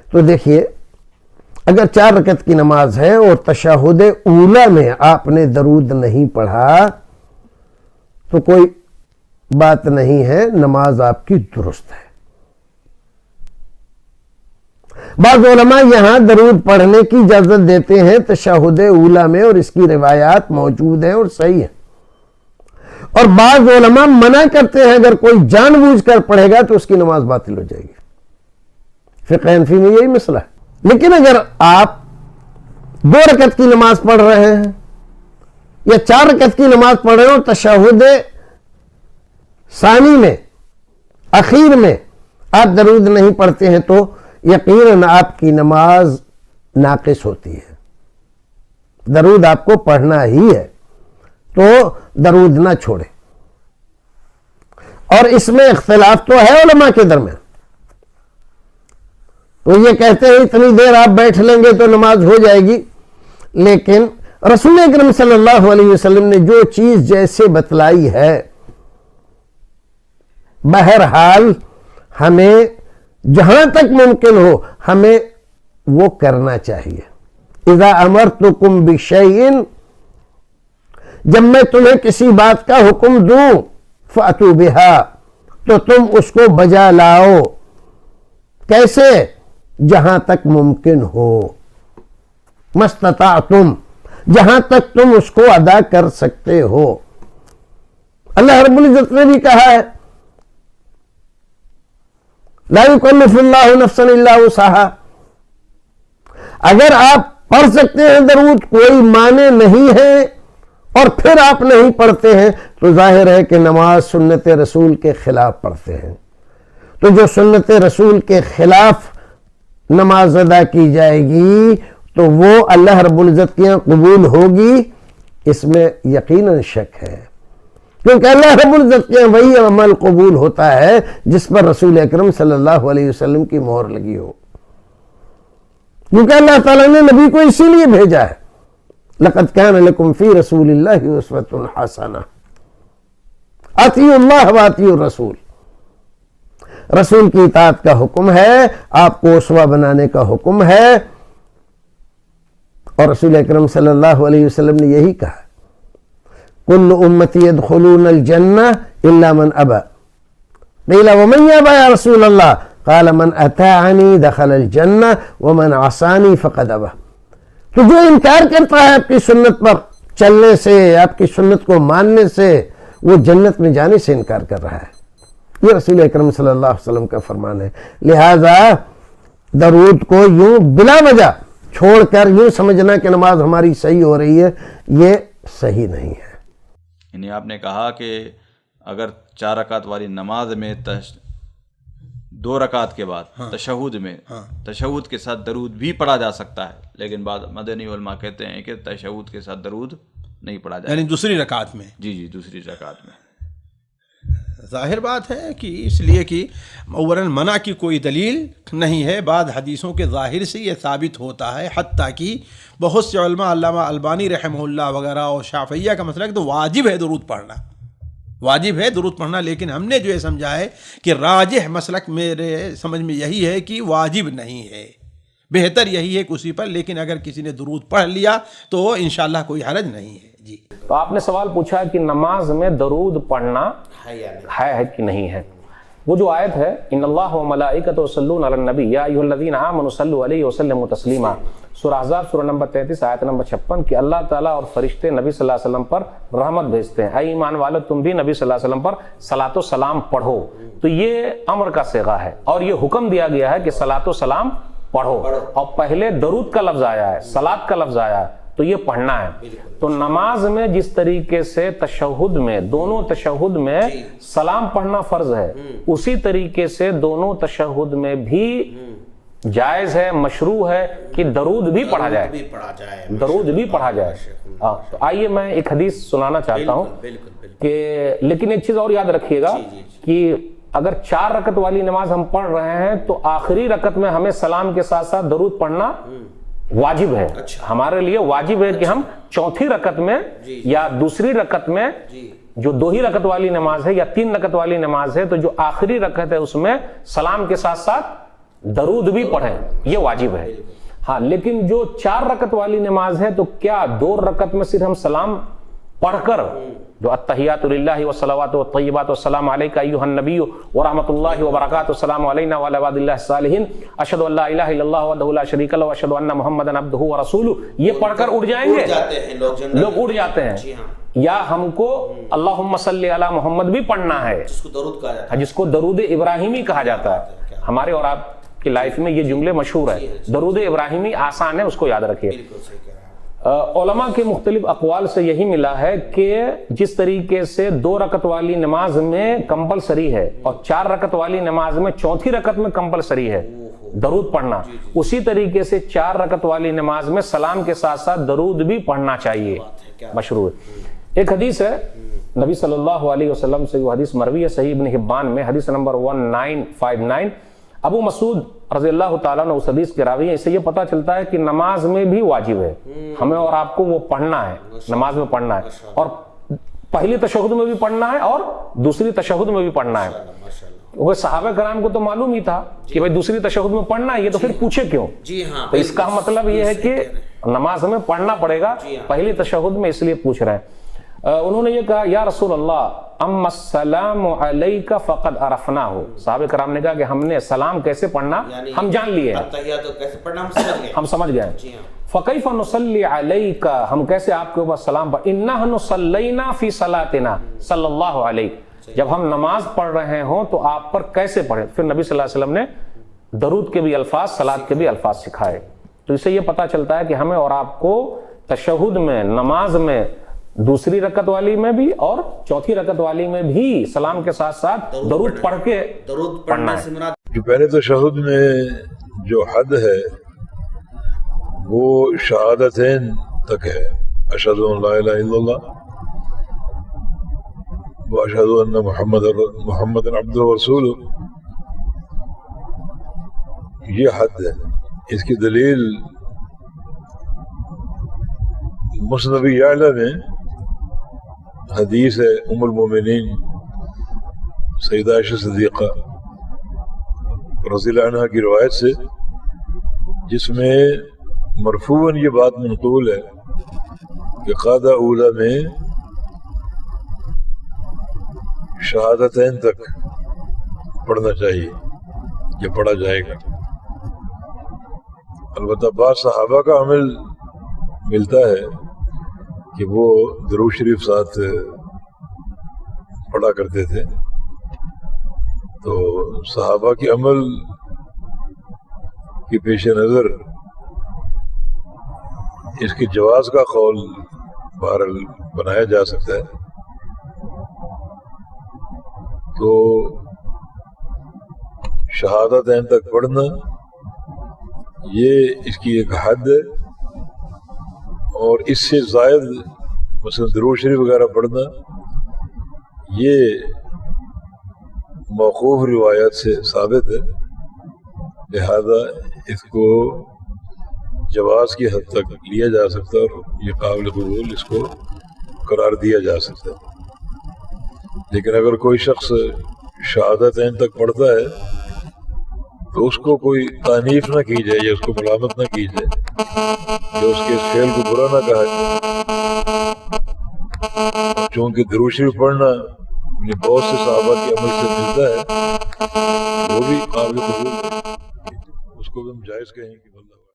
تو دیکھیے اگر 4 رکعت کی نماز ہے اور تشہد اولا میں آپ نے درود نہیں پڑھا تو کوئی بات نہیں ہے، نماز آپ کی درست ہے۔ بعض علماء یہاں درود پڑھنے کی اجازت دیتے ہیں تشہد اولا میں، اور اس کی روایات موجود ہیں اور صحیح ہیں، اور بعض علماء منع کرتے ہیں اگر کوئی جان بوجھ کر پڑھے گا تو اس کی نماز باطل ہو جائے گی۔ فقہ حنفی میں یہی مسئلہ ہے۔ لیکن اگر آپ 2 رکعت کی نماز پڑھ رہے ہیں یا 4 رکعت کی نماز پڑھ رہے ہیں اور تشہد ثانی میں اخیر میں آپ درود نہیں پڑھتے ہیں تو یقیناً آپ کی نماز ناقص ہوتی ہے۔ درود آپ کو پڑھنا ہی ہے تو درود نہ چھوڑے، اور اس میں اختلاف تو ہے علماء کے درمیان۔ تو یہ کہتے ہیں اتنی دیر آپ بیٹھ لیں گے تو نماز ہو جائے گی، لیکن رسول اکرم صلی اللہ علیہ وسلم نے جو چیز جیسے بتلائی ہے بہرحال ہمیں جہاں تک ممکن ہو ہمیں وہ کرنا چاہیے۔ اذا امرتکم بشیء، جب میں تمہیں کسی بات کا حکم دوں، فاتوا بہا، تو تم اس کو بجا لاؤ۔ کیسے؟ جہاں تک ممکن ہو، مستطعتم، جہاں تک تم اس کو ادا کر سکتے ہو۔ اللہ رب العزت نے بھی کہا ہے لا یکلف اللہ نفسا الا وسعہا۔ اگر آپ پڑھ سکتے ہیں درود، کوئی معنی نہیں ہے، اور پھر آپ نہیں پڑھتے ہیں تو ظاہر ہے کہ نماز سنت رسول کے خلاف پڑھتے ہیں۔ تو جو سنت رسول کے خلاف نماز ادا کی جائے گی تو وہ اللہ رب العزت کے یہاں قبول ہوگی، اس میں یقیناً شک ہے، کیونکہ اللہ رب العزت کے یہاں وہی عمل قبول ہوتا ہے جس پر رسول اکرم صلی اللہ علیہ وسلم کی مہر لگی ہو، کیونکہ اللہ تعالیٰ نے نبی کو اسی لیے بھیجا ہے۔ لقد كان لكم في رسول الله اسوة حسنة، اطیعوا اللہ واطیعوا الرسول۔ رسول کی اطاعت کا حکم ہے، آپ کو اسوہ بنانے کا حکم ہے، اور رسول اکرم صلی اللہ علیہ وسلم نے یہی کہا کل امتی يدخلون الجنہ الا من ابى، قیل ومن یابى یا رسول اللہ، قال من اطاعنی دخل الجنہ ومن عصانی فقد ابى۔ تو جو انکار کرتا ہے آپ کی سنت پر چلنے سے، آپ کی سنت کو ماننے سے، وہ جنت میں جانے سے انکار کر رہا ہے۔ یہ رسول اکرم صلی اللہ علیہ وسلم کا فرمان ہے۔ لہذا درود کو یوں بلا وجہ چھوڑ کر یوں سمجھنا کہ نماز ہماری صحیح ہو رہی ہے، یہ صحیح نہیں ہے۔ یعنی آپ نے کہا کہ اگر 4 رکعت والی نماز میں 2 رکعت کے بعد تشہد میں تشہد کے ساتھ درود بھی پڑھا جا سکتا ہے، لیکن بعض مدنی علماء کہتے ہیں کہ تشہد کے ساتھ درود نہیں پڑھا جائے، یعنی دوسری رکعت میں۔ جی دوسری رکعت میں۔ ظاہر بات ہے کہ اس لیے کہ اولاً منع کی کوئی دلیل نہیں ہے، بعض حدیثوں کے ظاہر سے یہ ثابت ہوتا ہے، حتیٰ کہ بہت سے علماء، علامہ البانی رحمہ اللہ وغیرہ اور شافعیہ کا مسئلہ ہے کہ تو واجب ہے درود پڑھنا، واجب ہے درود پڑھنا، لیکن ہم نے جو یہ سمجھا ہے کہ راجح مسلک میرے سمجھ میں یہی ہے کہ واجب نہیں ہے، بہتر یہی ہے کہ اسی پر، لیکن اگر کسی نے درود پڑھ لیا تو انشاءاللہ کوئی حرج نہیں ہے۔ جی تو آپ نے سوال پوچھا کہ نماز میں درود پڑھنا ہے کہ نہیں ہے۔ وہ جو آیت ہے ان اللہ و ملائکۃ یصلون علی النبی یا ایھا الذین آمنوا صلوا علیہ وسلموا تسلیما، سورہ احزاب سورہ نمبر 33 آیت نمبر 56، کہ اللہ تعالیٰ اور فرشتے نبی صلی اللہ علیہ وسلم پر رحمت بھیجتے ہیں، اے ایمان والو تم بھی نبی صلی اللہ علیہ وسلم پر صلاۃ و سلام پڑھو۔ تو یہ امر کا صیغہ ہے اور یہ حکم دیا گیا ہے کہ صلاۃ و سلام پڑھو، اور پہلے درود کا لفظ آیا ہے، صلاۃ کا لفظ آیا ہے، تو یہ پڑھنا ہے۔ تو نماز میں جس طریقے سے تشہد میں، دونوں تشہد میں سلام پڑھنا فرض ہے، اسی طریقے سے دونوں تشہد میں بھی جائز ہے، مشروع ہے کہ درود بھی پڑھا جائے، درود بھی پڑھا جائے۔ تو آئیے میں ایک حدیث سنانا چاہتا ہوں کہ، لیکن ایک چیز اور یاد رکھیے گا کہ اگر 4 رکعت والی نماز ہم پڑھ رہے ہیں تو آخری رکعت میں ہمیں سلام کے ساتھ ساتھ درود پڑھنا واجب ہے، ہمارے لیے واجب ہے کہ ہم چوتھی رکعت میں یا دوسری رکعت میں، جو 2 ہی رکعت والی نماز ہے یا 3 رکعت والی نماز ہے، تو جو آخری رکعت ہے اس میں سلام کے ساتھ ساتھ درود بھی پڑھیں، یہ واجب ہے. ہاں لیکن جو 4 رکعت والی نماز ہے تو کیا 2 رکعت میں صرف ہم سلام پڑھ کر جو التحیات للہ والصلوات والطیبات والسلام علیک ایھا النبی ورحمۃ اللہ وبرکاتہ السلام علینا وعلی عباد اللہ الصالحین اشہد ان لا الہ الا اللہ وحدہ لا شریک لہ واشہد ان محمدا عبدہ ورسولہ، یہ پڑھ کر اٹھ جائیں گے؟ لوگ اٹھ جاتے ہیں. یا ہم کو اللہم صلی علی محمد بھی پڑھنا ہے جس کو درود ابراہیمی کہا جاتا ہے. ہمارے اور آپ کی لائف میں یہ جملے مشہور ہے. درود ابراہیمی آسان ہے، اس کو یاد رکھیے. علماء کے مختلف اقوال سے یہی ملا ہے کہ جس طریقے سے 2 رکعت والی نماز میں کمپلسری ہے اور 4 رکعت والی نماز میں چوتھی رکعت میں کمپلسری ہے درود پڑھنا، اسی طریقے سے 4 رکعت والی نماز میں سلام کے ساتھ ساتھ درود بھی پڑھنا چاہیے، مشروع ہے. ایک حدیث ہے نبی صلی اللہ علیہ وسلم سے، وہ حدیث مروی ہے صحیح ابن حبان میں، حدیث نمبر 1959. ابو مسعود رضی اللہ تعالیٰ نے اس حدیث کے راوی ہیں. اس سے یہ پتہ چلتا ہے کہ نماز میں بھی واجب ہے ہمیں اور آپ کو وہ پڑھنا ہے، نماز میں پڑھنا ہے، اور پہلی تشہد میں بھی پڑھنا ہے اور دوسری تشہد میں بھی پڑھنا ہے. وہ صحابہ کرام کو تو معلوم ہی تھا کہ بھائی دوسری تشہد میں پڑھنا ہے، یہ تو پھر پوچھے کیوں؟ تو اس کا مطلب یہ ہے کہ نماز ہمیں پڑھنا پڑے گا پہلی تشہد میں، اس لیے پوچھ رہے ہیں. انہوں نے یہ کہا یا رسول اللہ اما السلام علیک فقد عرفناہ. صحابہ کرام نے کہا کہ ہم نے سلام کیسے پڑھنا ہم جان لیے ہیں، ہم سمجھ گئے. فکیف نصلی علیک، ہم کیسے آپ کے اوپر سلام پڑھ، انا صلینا فی صلاتنا صلی اللہ علیہ، جب ہم نماز پڑھ رہے ہوں تو آپ پر کیسے پڑھیں. پھر نبی صلی اللہ علیہ وسلم نے درود کے بھی الفاظ، صلاۃ کے بھی الفاظ سکھائے. تو اس سے یہ پتہ چلتا ہے کہ ہمیں اور آپ کو تشہد میں، نماز میں، دوسری رکعت والی میں بھی اور چوتھی رکعت والی میں بھی سلام کے ساتھ ساتھ درود پڑھ کے پڑھنا ہے. جو پہلے تشہد میں جو حد ہے وہ شہادتین تک ہے، اشہد ان لا الہ الا اللہ واشہد ان محمد عبدہ ورسولہ، یہ حد ہے. اس کی دلیل مسند یعلا میں حدیث ہے ام المومنین سیدہ عائشہ صدیقہ رضی اللہ عنہ کی روایت سے، جس میں مرفوعاً یہ بات منقول ہے کہ قاعدہ اولا میں شہادتین تک پڑھنا چاہیے، یہ پڑھا جائے گا. البتہ بعض صحابہ کا عمل ملتا ہے کہ وہ درود شریف ساتھ پڑھا کرتے تھے. تو صحابہ کے عمل کے پیش نظر اس کے جواز کا قول بہرحال بنایا جا سکتا ہے. تو شہادتین تک پڑھنا یہ اس کی ایک حد ہے، اور اس سے زائد مثلا درود شریف وغیرہ پڑھنا یہ موقوف روایات سے ثابت ہے، لہذا اس کو جواز کی حد تک لیا جا سکتا ہے اور یہ قابل قبول اس کو قرار دیا جا سکتا ہے. لیکن اگر کوئی شخص شہادتین تک پڑھتا ہے تو اس کو کوئی تعنیف نہ کی جائے یا اس کو ملامت نہ کی جائے یا اس کے اس فعل کو برا نہ کہا جائے، چونکہ درود شریف پڑھنا بہت سے صحابہ کے عمل سے ملتا ہے، وہ بھی قابل قبول ہے، اس کو بھی ہم جائز کہیں کہ